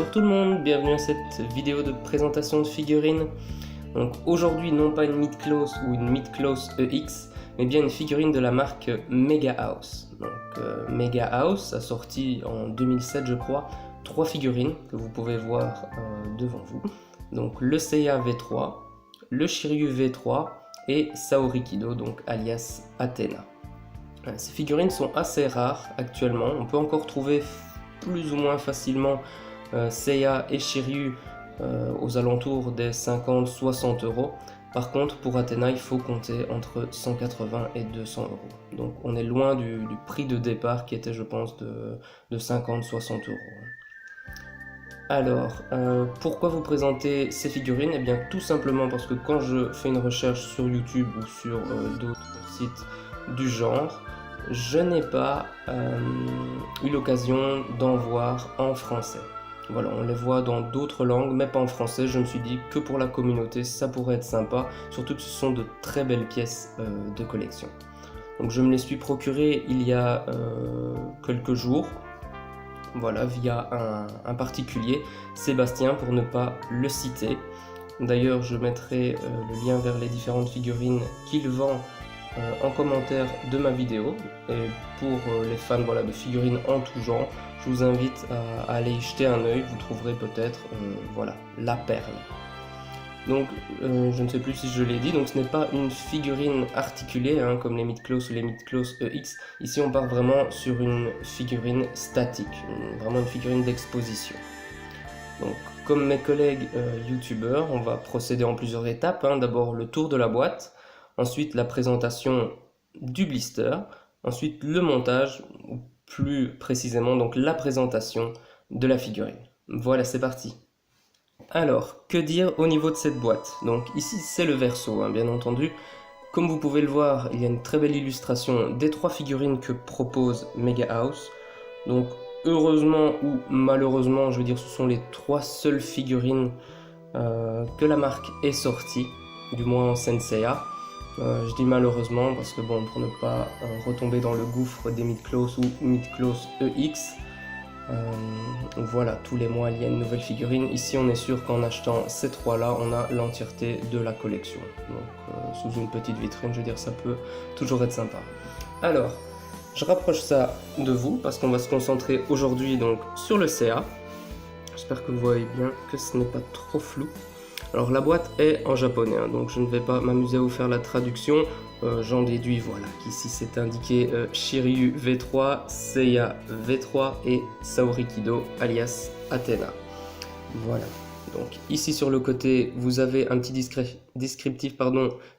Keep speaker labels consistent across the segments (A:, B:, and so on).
A: Bonjour tout le monde, bienvenue à cette vidéo de présentation de figurines. Donc aujourd'hui non pas une Mythclose ou une Mythclose EX, mais bien une figurine de la marque Mega House. Donc Mega House a sorti en 2007 je crois 3 figurines que vous pouvez voir devant vous. Donc le Seiya V3, le Shiryu V3 et Saori Kido, donc alias Athena. Ces figurines sont assez rares actuellement, on peut encore trouver plus ou moins facilement Seiya et Shiryu aux alentours des 50-60 euros. Par contre pour Athena il faut compter entre 180 et 200 euros. Donc on est loin du prix de départ qui était je pense de 50-60 euros. Alors, pourquoi vous présenter ces figurines? Eh bien tout simplement parce que quand je fais une recherche sur YouTube ou sur d'autres sites du genre, je n'ai pas eu l'occasion d'en voir en français. Voilà, on les voit dans d'autres langues, mais pas en français. Je me suis dit que pour la communauté, ça pourrait être sympa, surtout que ce sont de très belles pièces de collection. Donc je me les suis procurées il y a quelques jours. Voilà, via un particulier, Sébastien pour ne pas le citer. D'ailleurs, je mettrai le lien vers les différentes figurines qu'il vend en commentaire de ma vidéo. Et pour les fans voilà, de figurines en tout genre, je vous invite à aller y jeter un œil, vous trouverez peut-être voilà, la perle. Donc je ne sais plus si je l'ai dit, donc ce n'est pas une figurine articulée hein, comme les Mythclose ou les Mythclose EX. Ici on part vraiment sur une figurine statique, vraiment une figurine d'exposition. Donc comme mes collègues youtubeurs, on va procéder en plusieurs étapes. Hein. D'abord le tour de la boîte, ensuite la présentation du blister, ensuite le montage, ou plus précisément donc la présentation de la figurine. Voilà, c'est parti. Alors, que dire au niveau de cette boîte? Donc ici c'est le verso, hein, bien entendu. Comme vous pouvez le voir, il y a une très belle illustration des 3 figurines que propose Mega House. Donc heureusement ou malheureusement, je veux dire, ce sont les 3 seules figurines que la marque ait sorties, du moins en Senseiya. Je dis malheureusement parce que bon, pour ne pas retomber dans le gouffre des Mythclose ou Mythclose EX, voilà, tous les mois il y a une nouvelle figurine. Ici on est sûr qu'en achetant ces 3 là on a l'entièreté de la collection. Donc sous une petite vitrine, je veux dire, ça peut toujours être sympa. Alors, je rapproche ça de vous parce qu'on va se concentrer aujourd'hui donc sur le CA. J'espère que vous voyez bien que ce n'est pas trop flou. Alors la boîte est en japonais, hein, donc je ne vais pas m'amuser à vous faire la traduction. J'en déduis voilà qu'ici c'est indiqué Shiryu V3, Seiya V3 et Saori Kido alias Athena. Voilà, donc ici sur le côté vous avez un petit descriptif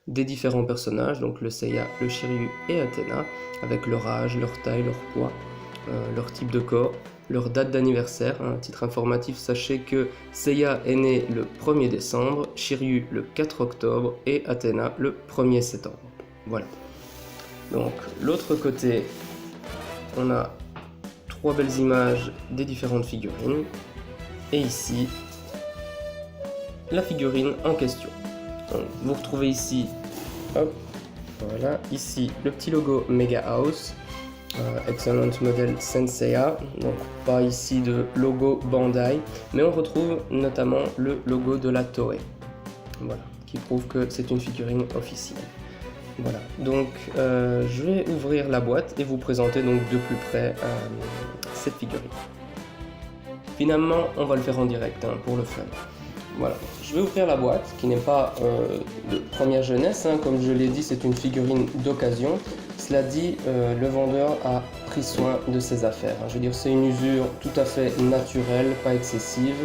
A: des différents personnages, donc le Seiya, le Shiryu et Athena, avec leur âge, leur taille, leur poids, leur type de corps, leur date d'anniversaire. À titre informatif, sachez que Seiya est né le 1er décembre, Shiryu le 4 octobre et Athena le 1er septembre. Voilà. Donc l'autre côté, on a 3 belles images des différentes figurines. Et ici, la figurine en question. Donc, vous retrouvez ici, hop, voilà, ici le petit logo Mega House. Excellent modèle Senseiya, donc pas ici de logo Bandai, mais on retrouve notamment le logo de la Toei, voilà, qui prouve que c'est une figurine officielle. Voilà, donc je vais ouvrir la boîte et vous présenter donc de plus près cette figurine. Finalement, on va le faire en direct hein, pour le fun. Voilà, je vais ouvrir la boîte qui n'est pas de première jeunesse, hein. Comme je l'ai dit, c'est une figurine d'occasion. Cela dit, le vendeur a pris soin de ses affaires. Je veux dire, c'est une usure tout à fait naturelle, pas excessive.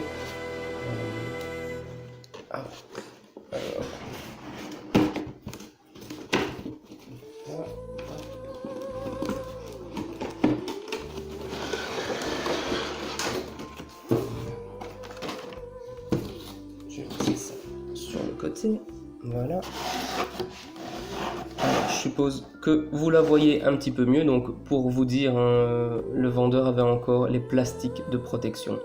A: Je vais poser ça sur le côté. Voilà. Alors, je suppose que vous la voyez un petit peu mieux, donc pour vous dire, le vendeur avait encore les plastiques de protection.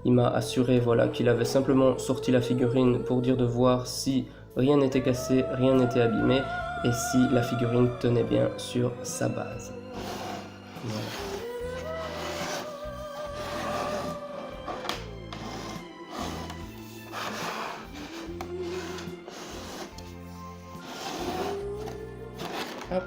A: Il m'a assuré voilà, qu'il avait simplement sorti la figurine pour dire de voir si rien n'était cassé, rien n'était abîmé et si la figurine tenait bien sur sa base. Voilà. Hop.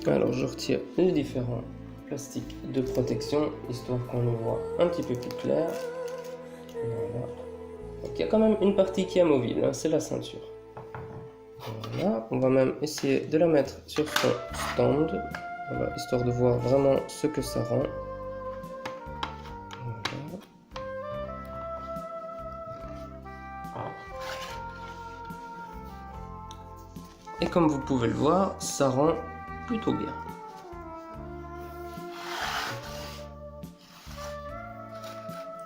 A: Alors je retire les différents plastiques de protection, histoire qu'on le voit un petit peu plus clair. Voilà. Donc il y a quand même une partie qui est amovible, hein, c'est la ceinture. Voilà, on va même essayer de la mettre sur son stand, voilà, histoire de voir vraiment ce que ça rend. Voilà. Et comme vous pouvez le voir, ça rend plutôt bien.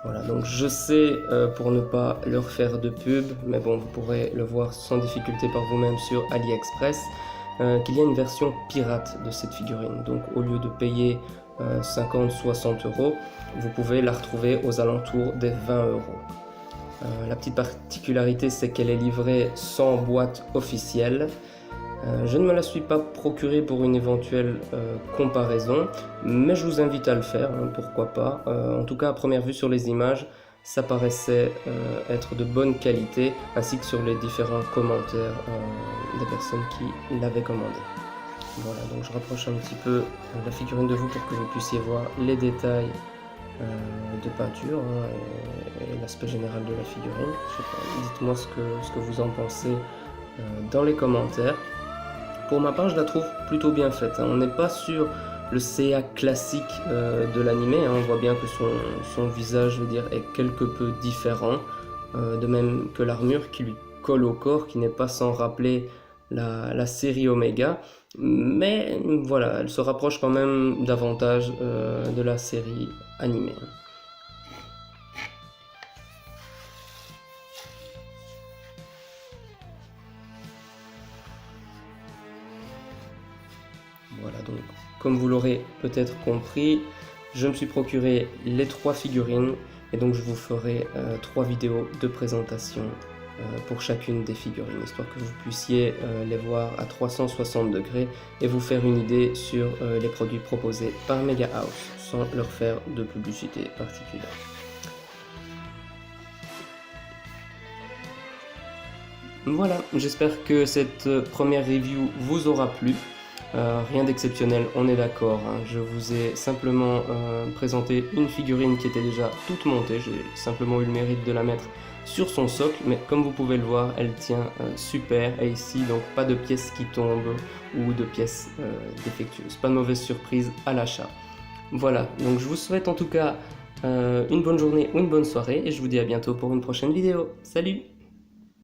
A: Voilà, donc je sais, pour ne pas leur faire de pub, mais bon, vous pourrez le voir sans difficulté par vous-même sur AliExpress, qu'il y a une version pirate de cette figurine. Donc au lieu de payer 50-60 euros, vous pouvez la retrouver aux alentours des 20 euros. La petite particularité, c'est qu'elle est livrée sans boîte officielle. Je ne me la suis pas procurée pour une éventuelle comparaison, mais je vous invite à le faire, hein, pourquoi pas. En tout cas, à première vue sur les images, ça paraissait être de bonne qualité, ainsi que sur les différents commentaires des personnes qui l'avaient commandé. Voilà, donc je rapproche un petit peu la figurine de vous pour que vous puissiez voir les détails de peinture, hein, et l'aspect général de la figurine. Dites-moi ce que vous en pensez dans les commentaires. Pour ma part, je la trouve plutôt bien faite, hein. On n'est pas sur le CA classique de l'anime, hein. On voit bien que son visage, je veux dire, est quelque peu différent, de même que l'armure qui lui colle au corps, qui n'est pas sans rappeler la série Omega, mais voilà, elle se rapproche quand même davantage de la série animée. Voilà, donc comme vous l'aurez peut-être compris, je me suis procuré les 3 figurines et donc je vous ferai 3 vidéos de présentation pour chacune des figurines, histoire que vous puissiez les voir à 360 degrés et vous faire une idée sur les produits proposés par Mega House, sans leur faire de publicité particulière. Voilà, j'espère que cette première review vous aura plu. Rien d'exceptionnel, on est d'accord, hein. Je vous ai simplement présenté une figurine qui était déjà toute montée. J'ai simplement eu le mérite de la mettre sur son socle, mais comme vous pouvez le voir, elle tient super. Et ici, donc pas de pièces qui tombent ou de pièces défectueuses. Pas de mauvaise surprise à l'achat. Voilà, donc je vous souhaite en tout cas une bonne journée ou une bonne soirée et je vous dis à bientôt pour une prochaine vidéo. Salut!